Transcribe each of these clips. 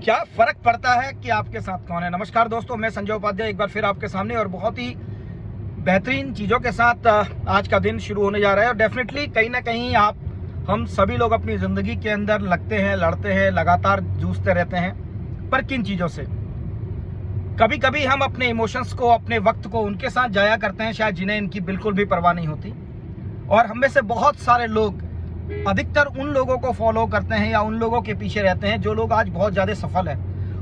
क्या फर्क पड़ता है कि आपके साथ कौन है। नमस्कार दोस्तों, मैं संजय उपाध्याय एक बार फिर आपके सामने और बहुत ही बेहतरीन चीज़ों के साथ आज का दिन शुरू होने जा रहा है। और डेफिनेटली कहीं ना कहीं हम सभी लोग अपनी ज़िंदगी के अंदर लगते हैं, लड़ते हैं, लगातार जूझते रहते हैं। पर किन चीज़ों से? कभी कभी हम अपने इमोशंस को, अपने वक्त को उनके साथ जाया करते हैं शायद जिन्हें इनकी बिल्कुल भी परवाह नहीं होती। और हम में से बहुत सारे लोग अधिकतर उन लोगों को फॉलो करते हैं या उन लोगों के पीछे रहते हैं जो लोग आज बहुत ज़्यादा सफल है।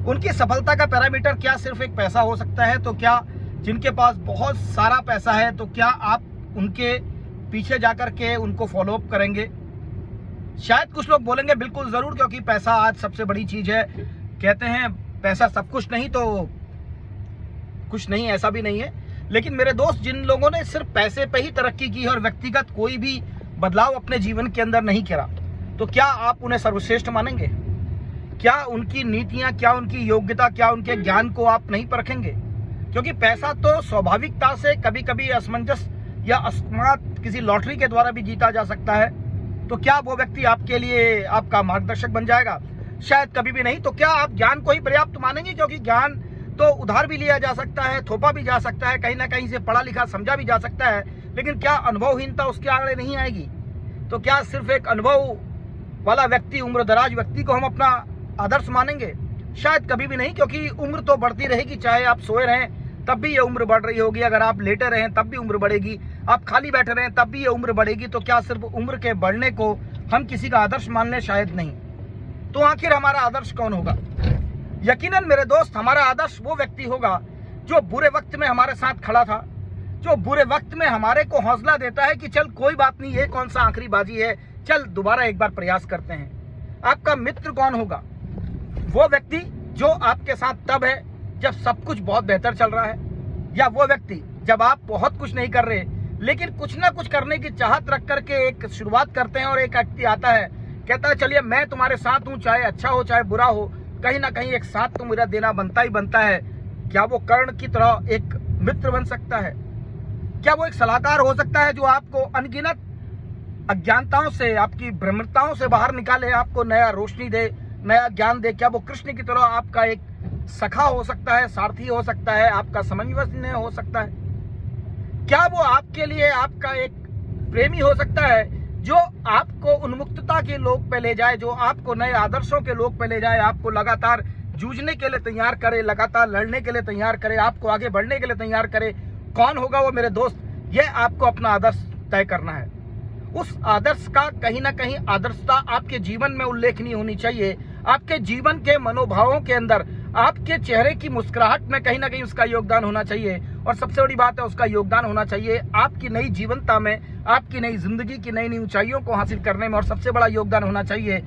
उनकी सफलता का पैरामीटर क्या सिर्फ एक पैसा हो सकता है? तो क्या जिनके पास बहुत सारा पैसा है तो क्या आप उनके पीछे जाकर के उनको फॉलो अप करेंगे? शायद कुछ लोग बोलेंगे बिल्कुल ज़रूर, क्योंकि पैसा आज सबसे बड़ी चीज़ है। कहते हैं पैसा सब कुछ नहीं तो कुछ नहीं, ऐसा भी नहीं है। लेकिन मेरे दोस्त, जिन लोगों ने सिर्फ पैसे पे ही तरक्की की और व्यक्तिगत कोई भी बदलाव अपने जीवन के अंदर नहीं करा, तो क्या आप उन्हें सर्वश्रेष्ठ मानेंगे? क्या उनकी नीतियां, क्या उनकी योग्यता, क्या उनके ज्ञान को आप नहीं परखेंगे? क्योंकि पैसा तो स्वाभाविकता से कभी कभी असमंजस या अस्मात किसी लॉटरी के द्वारा भी जीता जा सकता है। तो क्या वो व्यक्ति आपके लिए आपका मार्गदर्शक बन जाएगा? शायद कभी भी नहीं। तो क्या आप ज्ञान को ही पर्याप्त मानेंगे? क्योंकि ज्ञान तो उधार भी लिया जा सकता है, थोपा भी जा सकता है, कहीं ना कहीं से पढ़ा लिखा समझा भी जा सकता है। लेकिन क्या अनुभवहीनता उसके आगे नहीं आएगी? तो क्या सिर्फ एक अनुभव वाला व्यक्ति, उम्रदराज व्यक्ति को हम अपना आदर्श मानेंगे? शायद कभी भी नहीं, क्योंकि उम्र तो बढ़ती रहेगी। चाहे आप सोए रहें तब भी ये उम्र बढ़ रही होगी, अगर आप लेटे रहें तब भी उम्र बढ़ेगी, आप खाली बैठे रहें तब भी ये उम्र बढ़ेगी। तो क्या सिर्फ उम्र के बढ़ने को हम किसी का आदर्श मान लें? शायद नहीं। तो आखिर हमारा आदर्श कौन होगा? यकीनन मेरे दोस्त, हमारा आदर्श वो व्यक्ति होगा जो बुरे वक्त में हमारे साथ खड़ा था, जो बुरे वक्त में हमारे को हौसला देता है कि चल कोई बात नहीं, ये कौन सा आखिरी बाजी है, चल दोबारा एक बार प्रयास करते हैं। आपका मित्र कौन होगा? वो व्यक्ति जो आपके साथ तब है जब सब कुछ बहुत बेहतर चल रहा है, या वो व्यक्ति जब आप बहुत कुछ नहीं कर रहे लेकिन कुछ ना कुछ करने की चाहत रख करके एक शुरुआत करते हैं और एक व्यक्ति आता है, कहता है चलिए मैं तुम्हारे साथ हूँ, चाहे अच्छा हो चाहे बुरा हो, कहीं ना कहीं एक साथ तो मेरा देना बनता ही बनता है। क्या वो कर्ण की तरह एक मित्र बन सकता है? क्या वो एक सलाहकार हो सकता है जो आपको अनगिनत अज्ञानताओं से, आपकी भ्रमताओं से बाहर निकाले, आपको नया रोशनी दे, नया ज्ञान दे? क्या वो कृष्ण की तरह आपका एक सखा हो सकता है, सारथी हो सकता है, आपका समन्वय हो सकता है? क्या वो आपके लिए आपका एक प्रेमी हो सकता है जो आपको उन्मुक्तता के लोक पे ले जाए, जो आपको नए आदर्शों के लोक पे ले जाए, आपको लगातार जूझने के लिए तैयार करे, लगातार लड़ने के लिए तैयार करे, आपको आगे बढ़ने के लिए तैयार करे? कौन होगा वो मेरे दोस्त? ये आपको अपना आदर्श तय करना है। उस आदर्श का कहीं ना कहीं आदर्शता आपके जीवन में उल्लेखनीय होनी चाहिए। आपके जीवन के मनोभावों के अंदर, आपके चेहरे की मुस्कुराहट में कहीं ना कहीं उसका योगदान होना चाहिए। और सबसे बड़ी बात है, उसका योगदान होना चाहिए आपकी नई जीवनता में, आपकी नई जिंदगी की नई नई ऊंचाइयों को हासिल करने में। और सबसे बड़ा योगदान होना चाहिए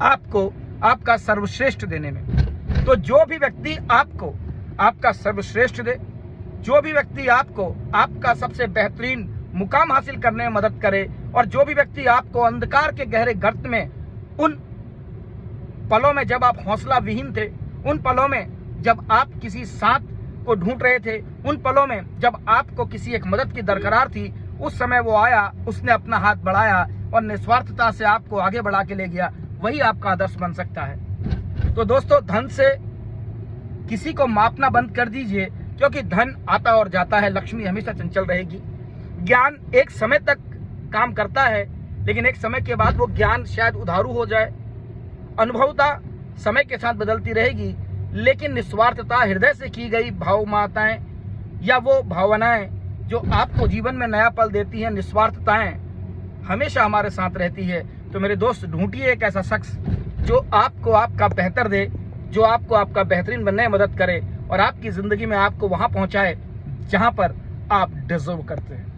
आपको आपका सर्वश्रेष्ठ देने में। तो जो भी व्यक्ति आपको आपका सर्वश्रेष्ठ दे, जो भी व्यक्ति आपको आपका सबसे बेहतरीन मुकाम हासिल करने में मदद करे, और जो भी व्यक्ति आपको अंधकार के गहरे गर्त में, उन पलों में जब आप हौसला विहीन थे, उन पलों में जब आप किसी साथ को ढूंढ रहे थे, उन पलों में जब आपको किसी एक मदद की दरकार थी, उस समय वो आया, उसने अपना हाथ बढ़ाया और निस्वार्थता से आपको आगे बढ़ा के ले गया। वही आपका आदर्श बन सकता है। तो दोस्तों, धन से किसी को मापना बंद कर दीजिए, क्योंकि धन आता और जाता है, लक्ष्मी हमेशा चंचल रहेगी। ज्ञान एक समय तक काम करता है, लेकिन एक समय के बाद वो ज्ञान शायद उधारू हो जाए। अनुभवता समय के साथ बदलती रहेगी, लेकिन निस्वार्थता, हृदय से की गई भावमाताएं या वो भावनाएं जो आपको जीवन में नया पल देती हैं, निस्वार्थताएं हमेशा हमारे साथ रहती है। तो मेरे दोस्त, ढूंढिए एक ऐसा शख्स जो आपको आपका बेहतर दे, जो आपको आपका बेहतरीन बनने में मदद करे और आपकी जिंदगी में आपको वहां पहुंचाए जहां पर आप डिजर्व करते हैं।